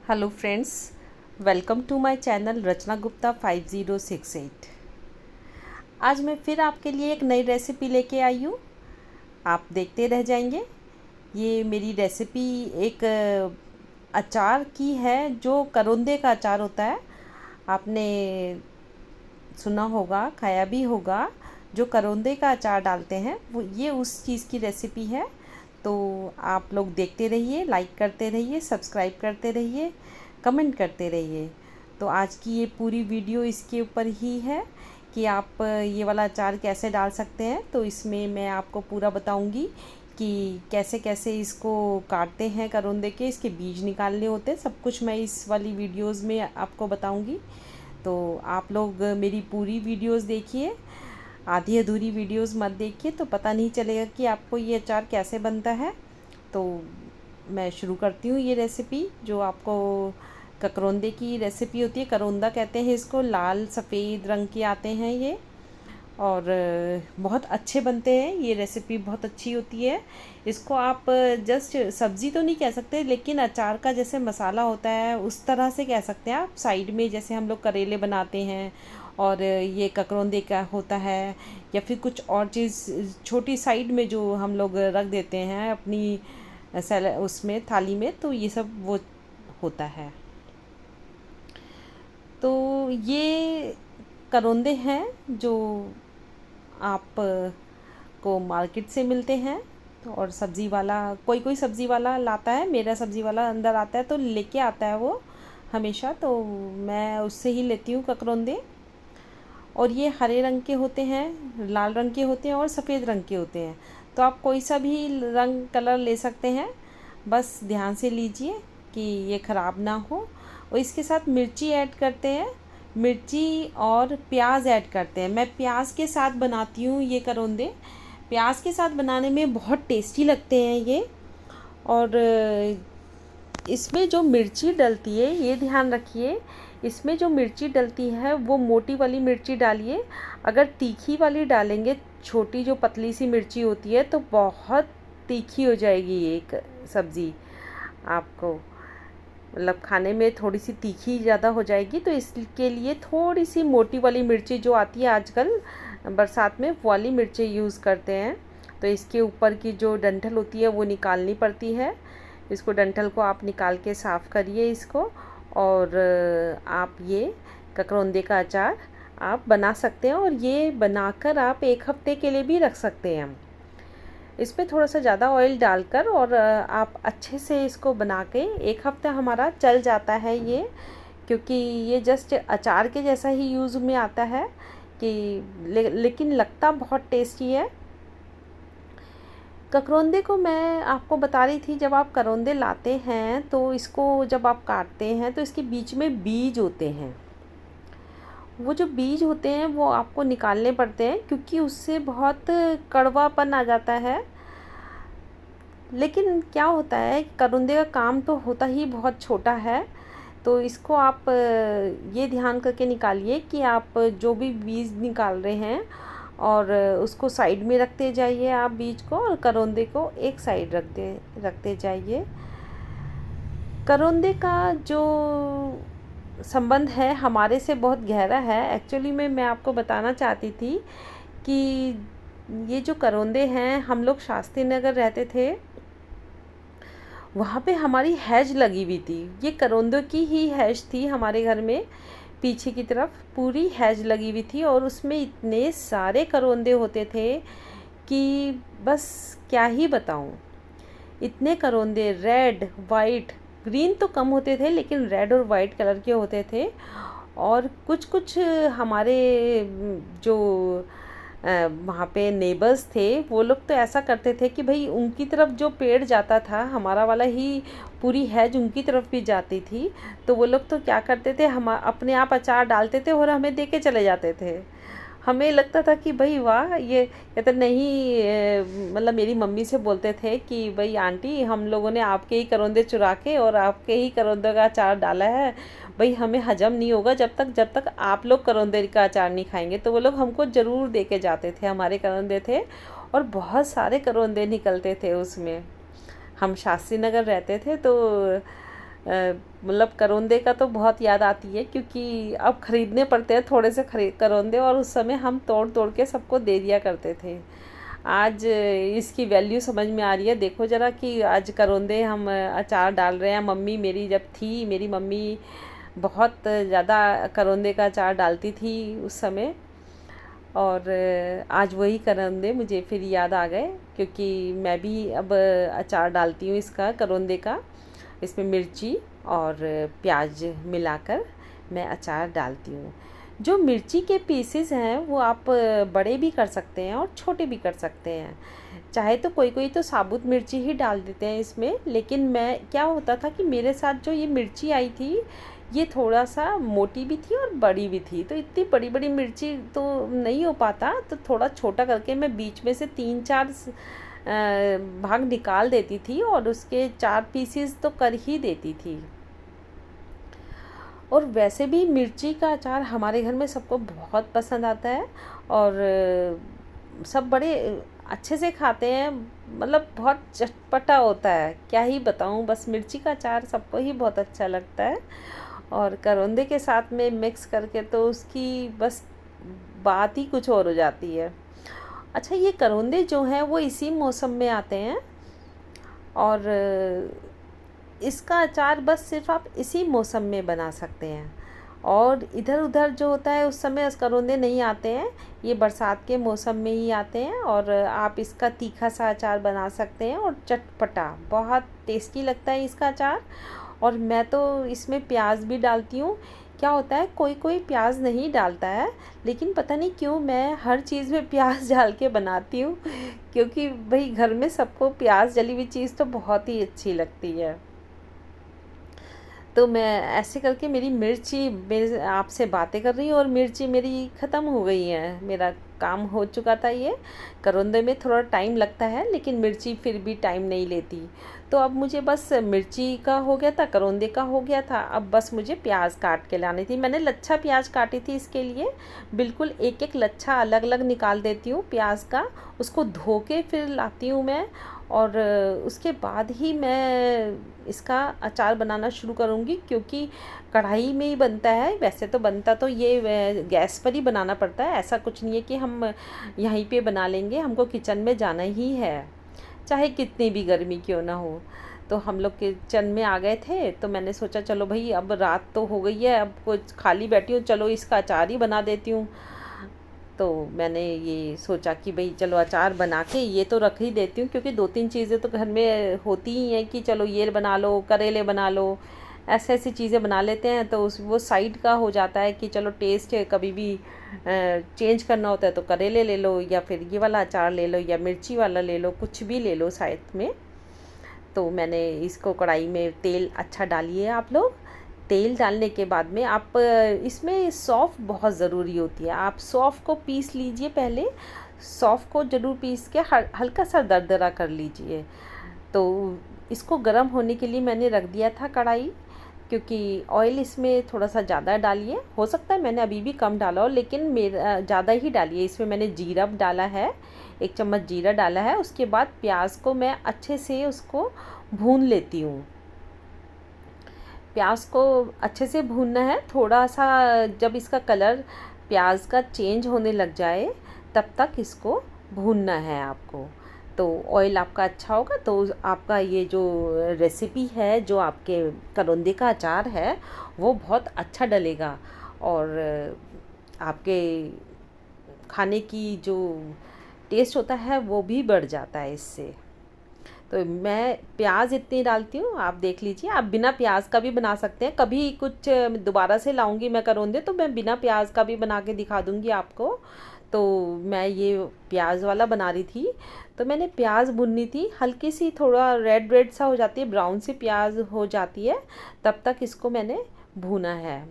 Hello friends, welcome to my channel Rachna Gupta 5068। आज मैं फिर आपके लिए एक नई रेसिपी लेके आई हूँ। आप देखते रह जाएंगे। ये मेरी रेसिपी एक अचार की है जो करौंदे का अचार होता है। आपने सुना होगा, खाया भी होगा। जो करौंदे का अचार डालते हैं वो ये उस चीज़ की रेसिपी है। तो आप लोग देखते रहिए, लाइक करते रहिए, सब्सक्राइब करते रहिए, कमेंट करते रहिए। तो आज की ये पूरी वीडियो इसके ऊपर ही है कि आप ये वाला अचार कैसे डाल सकते हैं। तो इसमें मैं आपको पूरा बताऊंगी कि कैसे कैसे इसको काटते हैं करौंदे के, इसके बीज निकालने होते हैं। सब कुछ मैं इस वाली वीडियोस में आपको बताऊंगी। तो आप लोग मेरी पूरी वीडियोस देखिए, आधी अधूरी वीडियोस मत देखिए, तो पता नहीं चलेगा कि आपको ये अचार कैसे बनता है। तो मैं शुरू करती हूँ ये रेसिपी। जो आपको ककरौंदे की रेसिपी होती है, करौंदा कहते हैं इसको, लाल सफ़ेद रंग के आते हैं ये, और बहुत अच्छे बनते हैं। ये रेसिपी बहुत अच्छी होती है। इसको आप जस्ट सब्ज़ी तो नहीं कह सकते, लेकिन अचार का जैसे मसाला होता है उस तरह से कह सकते हैं आप। साइड में जैसे हम लोग करेले बनाते हैं और ये ककरौंदे का होता है, या फिर कुछ और चीज़ छोटी साइड में जो हम लोग रख देते हैं अपनी उसमें थाली में, तो ये सब वो होता है। तो ये करौंदे हैं जो आप को मार्केट से मिलते हैं। तो और सब्ज़ी वाला, कोई कोई सब्ज़ी वाला लाता है, मेरा सब्ज़ी वाला अंदर आता है तो लेके आता है वो हमेशा, तो मैं उससे ही लेती हूँ ककरौंदे। और ये हरे रंग के होते हैं, लाल रंग के होते हैं और सफ़ेद रंग के होते हैं। तो आप कोई सा भी रंग कलर ले सकते हैं, बस ध्यान से लीजिए कि ये ख़राब ना हो। और इसके साथ मिर्ची ऐड करते हैं, मिर्ची और प्याज ऐड करते हैं। मैं प्याज के साथ बनाती हूँ ये करौंदे। प्याज के साथ बनाने में बहुत टेस्टी लगते हैं ये। और इसमें जो मिर्ची डलती है, ये ध्यान रखिए, इसमें जो मिर्ची डलती है वो मोटी वाली मिर्ची डालिए। अगर तीखी वाली डालेंगे, छोटी जो पतली सी मिर्ची होती है, तो बहुत तीखी हो जाएगी ये एक सब्ज़ी। आपको मतलब खाने में थोड़ी सी तीखी ज़्यादा हो जाएगी। तो इसके लिए थोड़ी सी मोटी वाली मिर्ची जो आती है आजकल बरसात में, वो वाली मिर्ची यूज़ करते हैं। तो इसके ऊपर की जो डंठल होती है वो निकालनी पड़ती है। इसको डंठल को आप निकाल के साफ़ करिए इसको। और आप ये ककरौंदे का अचार आप बना सकते हैं, और ये बनाकर आप 1 हफ़्ते के लिए भी रख सकते हैं। इसमें थोड़ा सा ज़्यादा ऑयल डालकर, और आप अच्छे से इसको बना के 1 हफ़्ता हमारा चल जाता है ये, क्योंकि ये जस्ट अचार के जैसा ही यूज़ में आता है कि लेकिन लगता बहुत टेस्टी है। ककरौंदे को मैं आपको बता रही थी, जब आप करौंदे लाते हैं तो इसको जब आप काटते हैं तो इसके बीच में बीज होते हैं। वो जो बीज होते हैं वो आपको निकालने पड़ते हैं, क्योंकि उससे बहुत कड़वापन आ जाता है। लेकिन क्या होता है, करौंदे का काम तो होता ही बहुत छोटा है। तो इसको आप ये ध्यान करके निकालिए कि आप जो भी बीज निकाल रहे हैं, और उसको साइड में रखते जाइए आप बीज को, और करौंदे को एक साइड रखते जाइए। करौंदे का जो संबंध है हमारे से बहुत गहरा है। एक्चुअली में मैं आपको बताना चाहती थी कि ये जो करौंदे हैं, हम लोग शास्त्री नगर रहते थे, वहाँ पे हमारी हैज लगी हुई थी। ये करौंदों की ही हैज थी हमारे घर में। पीछे की तरफ पूरी हैज लगी हुई थी, और उसमें इतने सारे करौंदे होते थे कि बस क्या ही बताऊँ। इतने करौंदे, रेड, वाइट, ग्रीन तो कम होते थे, लेकिन रेड और वाइट कलर के होते थे। और कुछ कुछ हमारे जो वहाँ पे नेबर्स थे, वो लोग तो ऐसा करते थे कि भाई उनकी तरफ जो पेड़ जाता था, हमारा वाला ही पूरी हैज उनकी तरफ भी जाती थी। तो वो लोग तो क्या करते थे, हम अपने आप अचार डालते थे और हमें दे के चले जाते थे। हमें लगता था कि भाई वाह, ये तो नहीं, मतलब मेरी मम्मी से बोलते थे कि भाई आंटी, हम लोगों ने आपके ही करौंदे चुरा के और आपके ही करौंदे का अचार डाला है। भाई हमें हजम नहीं होगा जब तक आप लोग करौंदे का अचार नहीं खाएंगे। तो वो लोग हमको ज़रूर दे के जाते थे, हमारे करौंदे थे, और बहुत सारे करौंदे निकलते थे उसमें। हम शास्त्री नगर रहते थे, तो मतलब करौंदे का तो बहुत याद आती है, क्योंकि अब ख़रीदने पड़ते हैं थोड़े से करौंदे, और उस समय हम तोड़ तोड़ के सबको दे दिया करते थे। आज इसकी वैल्यू समझ में आ रही है। देखो ज़रा कि आज करौंदे हम अचार डाल रहे हैं। मम्मी मेरी जब थी, मेरी मम्मी बहुत ज़्यादा करौंदे का अचार डालती थी उस समय, और आज वही करौंदे मुझे फिर याद आ गए, क्योंकि मैं भी अब अचार डालती हूँ इसका, करौंदे का। इसमें मिर्ची और प्याज मिलाकर मैं अचार डालती हूँ। जो मिर्ची के पीसेस हैं वो आप बड़े भी कर सकते हैं और छोटे भी कर सकते हैं। चाहे तो कोई कोई तो साबुत मिर्ची ही डाल देते हैं इसमें, लेकिन मैं क्या होता था कि मेरे साथ जो ये मिर्ची आई थी, ये थोड़ा सा मोटी भी थी और बड़ी भी थी, तो इतनी बड़ी बड़ी मिर्ची तो नहीं हो पाता, तो थोड़ा छोटा करके मैं बीच में से 3-4 भाग निकाल देती थी और उसके 4 पीसेस तो कर ही देती थी। और वैसे भी मिर्ची का अचार हमारे घर में सबको बहुत पसंद आता है, और सब बड़े अच्छे से खाते हैं। मतलब बहुत चटपटा होता है, क्या ही बताऊँ, बस मिर्ची का अचार सबको ही बहुत अच्छा लगता है। और करौंदे के साथ में मिक्स करके तो उसकी बस बात ही कुछ और हो जाती है। अच्छा, ये करौंदे जो हैं वो इसी मौसम में आते हैं, और इसका अचार बस सिर्फ आप इसी मौसम में बना सकते हैं। और इधर उधर जो होता है उस समय करौंदे नहीं आते हैं, ये बरसात के मौसम में ही आते हैं। और आप इसका तीखा सा अचार बना सकते हैं और चटपटा, बहुत टेस्टी लगता है इसका अचार। और मैं तो इसमें प्याज भी डालती हूँ। क्या होता है, कोई कोई प्याज नहीं डालता है, लेकिन पता नहीं क्यों मैं हर चीज़ में प्याज डाल के बनाती हूँ, क्योंकि भाई घर में सबको प्याज डली हुई चीज़ तो बहुत ही अच्छी लगती है। तो मैं ऐसे करके मेरी मिर्ची, मेरे आपसे बातें कर रही हूँ और मिर्ची मेरी ख़त्म हो गई है। मेरा काम हो चुका था। ये करौंदे में थोड़ा टाइम लगता है, लेकिन मिर्ची फिर भी टाइम नहीं लेती। तो अब मुझे बस मिर्ची का हो गया था, करौंदे का हो गया था, अब बस मुझे प्याज काट के लानी थी। मैंने लच्छा प्याज काटी थी इसके लिए, बिल्कुल एक एक लच्छा अलग अलग निकाल देती हूँ प्याज का, उसको धो के फिर लाती हूँ मैं, और उसके बाद ही मैं इसका अचार बनाना शुरू करूँगी, क्योंकि कढ़ाई में ही बनता है। वैसे तो बनता तो ये गैस पर ही बनाना पड़ता है, ऐसा कुछ नहीं है कि हम यहीं पे बना लेंगे, हमको किचन में जाना ही है, चाहे कितनी भी गर्मी क्यों ना हो। तो हम लोग किचन में आ गए थे, तो मैंने सोचा चलो भाई अब रात तो हो गई है, अब कुछ खाली बैठी हूँ, चलो इसका अचार ही बना देती हूँ। तो मैंने ये सोचा कि भाई चलो अचार बना के ये तो रख ही देती हूँ, क्योंकि 2-3 चीज़ें तो घर में होती ही हैं कि चलो ये बना लो, करेले बना लो, ऐसे ऐसी चीज़ें बना लेते हैं, तो उस वो साइड का हो जाता है कि चलो टेस्ट कभी भी चेंज करना होता है तो करेले ले लो, या फिर ये वाला अचार ले लो, या मिर्ची वाला ले लो, कुछ भी ले लो साइड में। तो मैंने इसको कढ़ाई में तेल अच्छा डालिए आप लोग। तेल डालने के बाद में आप इसमें सौंफ बहुत ज़रूरी होती है, आप सौंफ को पीस लीजिए पहले, सौंफ को ज़रूर पीस के हल्का सा दरदरा कर लीजिए। तो इसको गर्म होने के लिए मैंने रख दिया था कढ़ाई, क्योंकि ऑयल इसमें थोड़ा सा ज़्यादा डालिए, हो सकता है मैंने अभी भी कम डाला हो, लेकिन मेरा ज़्यादा ही डालिए। इसमें मैंने जीरा डाला है, 1 चम्मच जीरा डाला है। उसके बाद प्याज को मैं अच्छे से उसको भून लेती हूँ। प्याज को अच्छे से भूनना है, थोड़ा सा जब इसका कलर प्याज का चेंज होने लग जाए तब तक इसको भूनना है आपको। तो ऑयल आपका अच्छा होगा तो आपका ये जो रेसिपी है, जो आपके करौंदे का अचार है, वो बहुत अच्छा डलेगा, और आपके खाने की जो टेस्ट होता है वो भी बढ़ जाता है इससे। तो मैं प्याज इतनी डालती हूँ, आप देख लीजिए। आप बिना प्याज का भी बना सकते हैं, कभी कुछ दोबारा से लाऊंगी मैं करौंदे तो मैं बिना प्याज का भी बना के दिखा दूंगी आपको। तो मैं ये प्याज वाला बना रही थी, तो मैंने प्याज भुननी थी, हल्की सी थोड़ा रेड रेड सा हो जाती है, ब्राउन सी प्याज हो जाती है, तब तक इसको मैंने भुना है।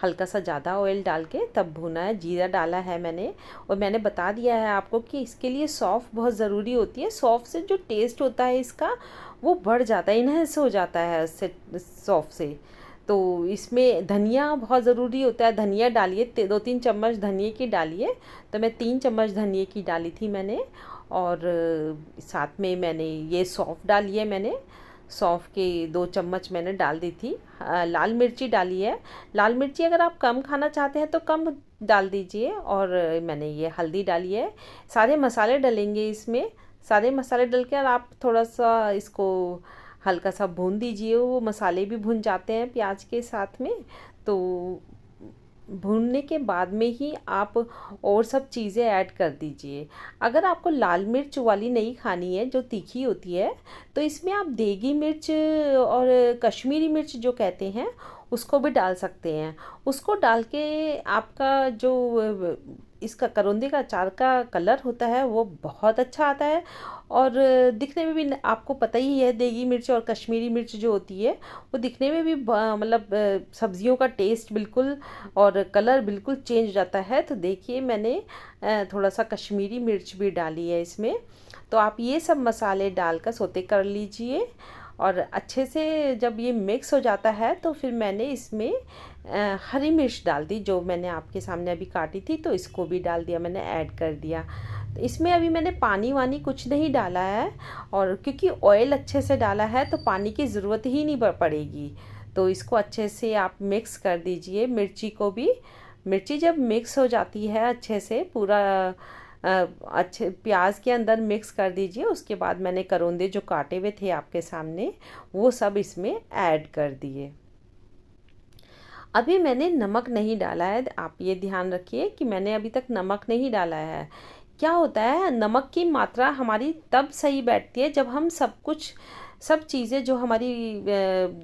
हल्का सा ज़्यादा ऑयल डाल के तब भुना है। जीरा डाला है मैंने, और मैंने बता दिया है आपको कि इसके लिए सौंफ बहुत ज़रूरी होती है। सौंफ से जो टेस्ट होता है इसका वो बढ़ जाता है, इन्हेंस हो जाता है उससे, सौंफ से। तो इसमें धनिया बहुत ज़रूरी होता है, धनिया डालिए, 2-3 चम्मच धनिए की डालिए। तो मैं 3 चम्मच धनिए की डाली थी मैंने, और साथ में मैंने ये सौंफ डाली है मैंने। सौंफ के 2 चम्मच मैंने डाल दी थी। लाल मिर्ची डाली है। लाल मिर्ची अगर आप कम खाना चाहते हैं तो कम डाल दीजिए। और मैंने ये हल्दी डाली है। सारे मसाले डलेंगे इसमें। सारे मसाले डल के और आप थोड़ा सा इसको हल्का सा भून दीजिए। वो मसाले भी भुन जाते हैं प्याज के साथ में। तो भूनने के बाद में ही आप और सब चीज़ें ऐड कर दीजिए। अगर आपको लाल मिर्च वाली नहीं खानी है जो तीखी होती है, तो इसमें आप देगी मिर्च और कश्मीरी मिर्च जो कहते हैं उसको भी डाल सकते हैं। उसको डाल के आपका जो इसका करौंदे का अचार का कलर होता है वो बहुत अच्छा आता है। और दिखने में भी आपको पता ही है, देगी मिर्च और कश्मीरी मिर्च जो होती है वो दिखने में भी मतलब सब्जियों का टेस्ट बिल्कुल और कलर बिल्कुल चेंज हो जाता है। तो देखिए मैंने थोड़ा सा कश्मीरी मिर्च भी डाली है इसमें। तो आप ये सब मसाले डालकर सोते कर लीजिए। और अच्छे से जब ये मिक्स हो जाता है तो फिर मैंने इसमें हरी मिर्च डाल दी, जो मैंने आपके सामने अभी काटी थी। तो इसको भी डाल दिया, मैंने ऐड कर दिया। तो इसमें अभी मैंने पानी वानी कुछ नहीं डाला है। और क्योंकि ऑयल अच्छे से डाला है तो पानी की ज़रूरत ही नहीं पड़ेगी। तो इसको अच्छे से आप मिक्स कर दीजिए। मिर्ची को भी, मिर्ची जब मिक्स हो जाती है अच्छे से पूरा अच्छे प्याज के अंदर मिक्स कर दीजिए। उसके बाद मैंने करौंदे जो काटे हुए थे आपके सामने वो सब इसमें ऐड कर दिए। अभी मैंने नमक नहीं डाला है। आप ये ध्यान रखिए कि मैंने अभी तक नमक नहीं डाला है। क्या होता है, नमक की मात्रा हमारी तब सही बैठती है जब हम सब चीज़ें जो हमारी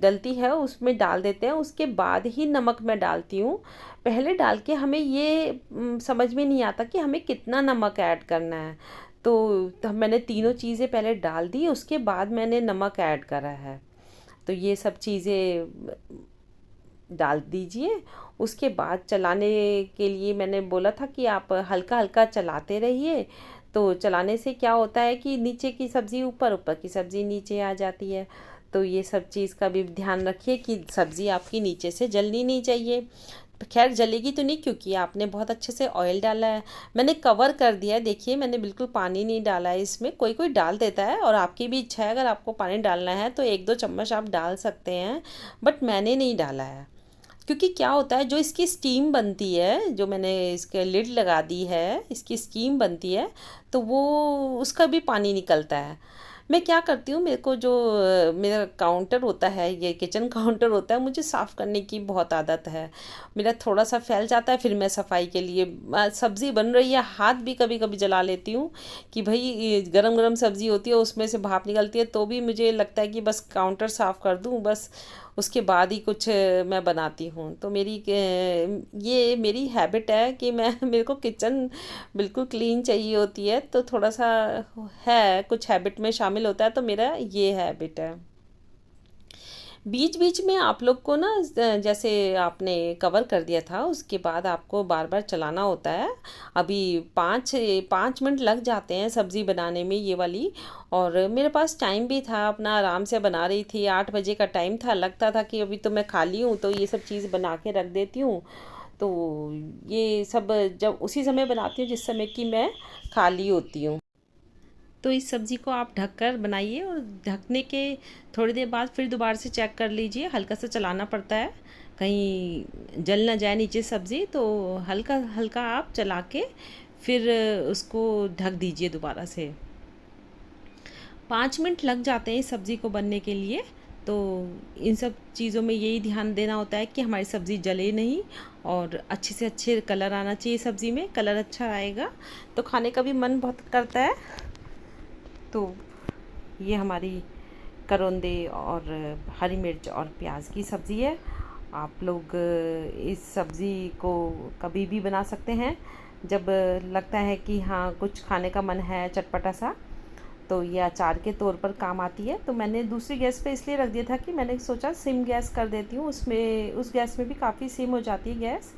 डलती है उसमें डाल देते हैं। उसके बाद ही नमक मैं डालती हूँ। पहले डाल के हमें ये समझ में नहीं आता कि हमें कितना नमक ऐड करना है। तो मैंने तीनों चीज़ें पहले डाल दी, उसके बाद मैंने नमक ऐड करा है। तो ये सब चीज़ें डाल दीजिए। उसके बाद चलाने के लिए मैंने बोला था कि आप हल्का हल्का चलाते रहिए। तो चलाने से क्या होता है कि नीचे की सब्ज़ी ऊपर, ऊपर की सब्ज़ी नीचे आ जाती है। तो ये सब चीज़ का भी ध्यान रखिए कि सब्ज़ी आपकी नीचे से जलनी नहीं चाहिए। खैर जलेगी तो नहीं, क्योंकि आपने बहुत अच्छे से ऑयल डाला है। मैंने कवर कर दिया है, देखिए मैंने बिल्कुल पानी नहीं डाला है इसमें। कोई कोई डाल देता है और आपकी भी इच्छा है, अगर आपको पानी डालना है तो 1-2 चम्मच आप डाल सकते हैं। बट मैंने नहीं डाला है, क्योंकि क्या होता है जो इसकी स्टीम बनती है, जो मैंने इसके लिड लगा दी है, इसकी स्टीम बनती है तो वो उसका भी पानी निकलता है। मैं क्या करती हूँ, मेरे को जो मेरा काउंटर होता है, ये किचन काउंटर होता है, मुझे साफ़ करने की बहुत आदत है। मेरा थोड़ा सा फैल जाता है, फिर मैं सफाई के लिए सब्ज़ी बन रही है हाथ भी कभी कभी जला लेती हूँ कि भाई गरम गरम सब्ज़ी होती है उसमें से भाप निकलती है। तो भी मुझे लगता है कि बस काउंटर साफ़ कर दूँ, बस उसके बाद ही कुछ मैं बनाती हूँ। तो ये मेरी हैबिट है कि मैं मेरे को किचन बिल्कुल क्लीन चाहिए होती है। तो थोड़ा सा है, कुछ हैबिट में शामिल होता है, तो मेरा ये हैबिट है। बीच बीच में आप लोग को ना जैसे आपने कवर कर दिया था उसके बाद आपको बार बार चलाना होता है। अभी 5 मिनट लग जाते हैं सब्ज़ी बनाने में ये वाली। और मेरे पास टाइम भी था, अपना आराम से बना रही थी। 8 बजे का टाइम था, लगता था कि अभी तो मैं खाली हूँ तो ये सब चीज़ बना के रख देती हूँ। तो ये सब जब उसी समय बनाती हूँ जिस समय कि मैं खाली होती हूँ। तो इस सब्ज़ी को आप ढककर बनाइए और ढकने के थोड़ी देर बाद फिर दोबारा से चेक कर लीजिए। हल्का सा चलाना पड़ता है, कहीं जल ना जाए नीचे सब्ज़ी। तो हल्का हल्का आप चला के फिर उसको ढक दीजिए दोबारा से। 5 मिनट लग जाते हैं इस सब्ज़ी को बनने के लिए। तो इन सब चीज़ों में यही ध्यान देना होता है कि हमारी सब्ज़ी जले नहीं और अच्छे से अच्छे कलर आना चाहिए सब्ज़ी में। कलर अच्छा आएगा तो खाने का भी मन बहुत करता है। तो ये हमारी करौंदे और हरी मिर्च और प्याज की सब्ज़ी है। आप लोग इस सब्ज़ी को कभी भी बना सकते हैं जब लगता है कि हाँ कुछ खाने का मन है चटपटा सा। तो ये अचार के तौर पर काम आती है। तो मैंने दूसरी गैस पे इसलिए रख दिया था कि मैंने सोचा सिम गैस कर देती हूँ, उसमें उस गैस में भी काफ़ी सिम हो जाती है गैस।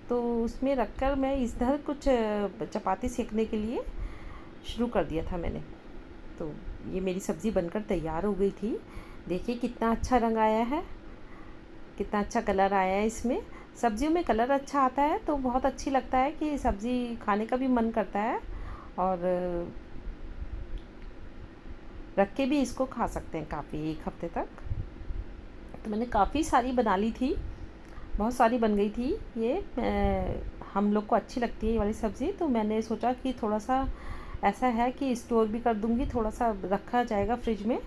तो उसमें रखकर मैं इधर कुछ चपाती सेकने के लिए शुरू कर दिया था मैंने। तो ये मेरी सब्ज़ी बनकर तैयार हो गई थी। देखिए कितना अच्छा रंग आया है, कितना अच्छा कलर आया है इसमें। सब्जियों में कलर अच्छा आता है तो बहुत अच्छी लगता है कि सब्ज़ी खाने का भी मन करता है। और रख के भी इसको खा सकते हैं काफ़ी, 1 हफ्ते तक। तो मैंने काफ़ी सारी बना ली थी, बहुत सारी बन गई थी ये। हम लोग को अच्छी लगती है ये वाली सब्ज़ी, तो मैंने सोचा कि थोड़ा सा ऐसा है कि स्टोर भी कर दूँगी, थोड़ा सा रखा जाएगा फ्रिज में,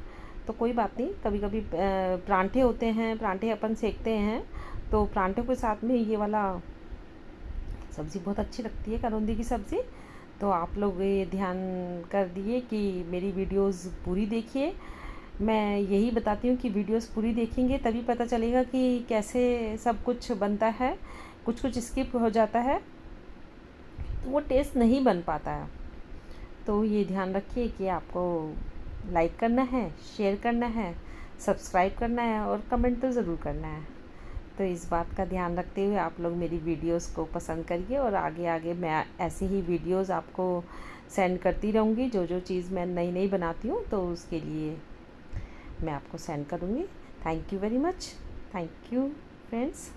तो कोई बात नहीं। कभी कभी परांठे होते हैं, परांठे अपन सेकते हैं, तो परांठों के साथ में ये वाला सब्ज़ी बहुत अच्छी लगती है, करौंदी की सब्ज़ी। तो आप लोग ये ध्यान कर दिए कि मेरी वीडियोस पूरी देखिए। मैं यही बताती हूँ कि वीडियोस पूरी देखेंगे तभी पता चलेगा कि कैसे सब कुछ बनता है। कुछ कुछ स्किप हो जाता है तो वो टेस्ट नहीं बन पाता है। तो ये ध्यान रखिए कि आपको लाइक करना है, शेयर करना है, सब्सक्राइब करना है और कमेंट तो ज़रूर करना है। तो इस बात का ध्यान रखते हुए आप लोग मेरी वीडियोस को पसंद करिए, और आगे आगे मैं ऐसे ही वीडियोस आपको सेंड करती रहूँगी। जो जो चीज़ मैं नई नई बनाती हूँ तो उसके लिए मैं आपको सेंड करूँगी। Thank you very much. Thank you friends.